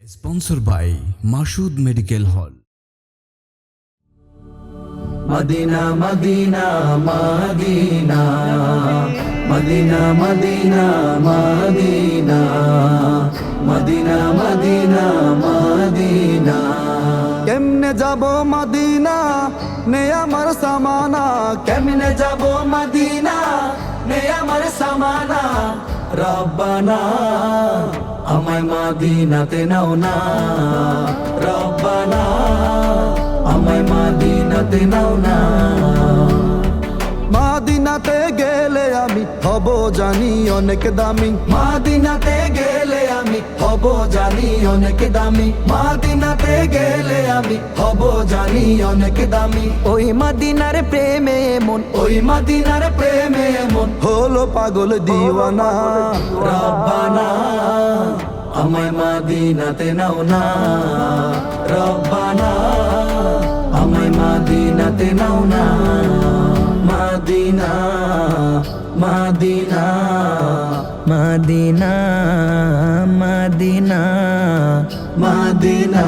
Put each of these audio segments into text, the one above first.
Sponsored by Mashood Medical Hall. Madina Medina Medina Medina Medina Medina Medina Medina Madina কেমনে যাব Medina নে আমার সামানা কেমনে যাব মদিনা নে আমার সামানা রব্বানা আমায় মদিনাতে নাও না রব্বানা আমায় মদিনাতে নাও না মদিনাতে গেলে আমি হব জানি অনেক দামি মদিনাতে গেলে আমি হব জানি অনেক দামি মদিনাতে গেলে আমি হব জানি অনেক দামি ওই মদিনার প্রেমে মন ওই মদিনার প্রেমে মন হলো পাগল দিওয়ানা রব্বানা আমায় মদিনাতে নাও না রব্বানা আমায় মদিনাতে নাও না Medina Medina Medina Medina Medina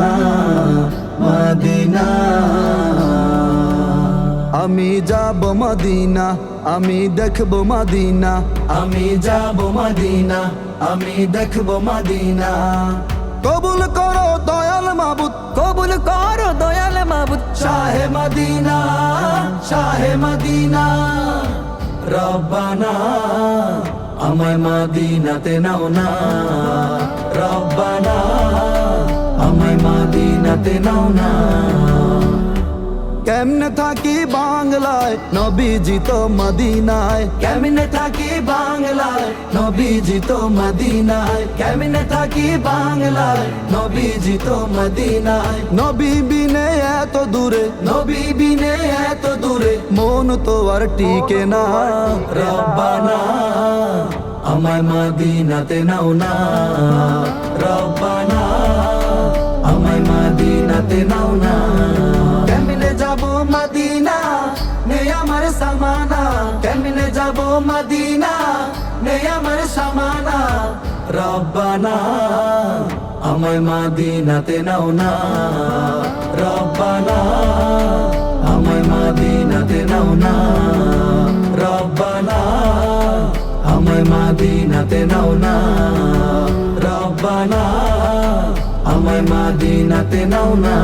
Medina আমি যাব মদিনা আমি দেখব মদিনা আমি যাব মদিনা আমি দেখব মদিনা কবুল করো দয়াল মাবুদ কবুল করো দয়াল মাবুদ শাহে মদিনা শাহে মদিনা রব্বানা আমায় মদিনাতে নাও না রব্বানা আমায় মদিনাতে নাও না কেমনে থাকি বাংলায় নবীজি তো মদিনায় কেমনে থাকি বাংলায় নবীজি তো মদিনায় কেমনে থাকি বাংলায় নবীজি তো মদিনায় নবী বিনে এত দূরে নবী বিনে এত দূরে মন তো আর টিকে না রব্বানা আমায় মদিনাতে নাও না রব্বানা আমায় মদিনাতে নাও না কেমনে যাব মদিনা নে আমার সামানা কেমনে যাব মদিনা নে আমার সামানা রব্বানা আমায় মদিনাতে নাও না রব্বানা আমায় মদিনাতে নাও না রব্বানা আমায় মদিনাতে নাও না রব্বানা আমায় মদিনাতে নাও না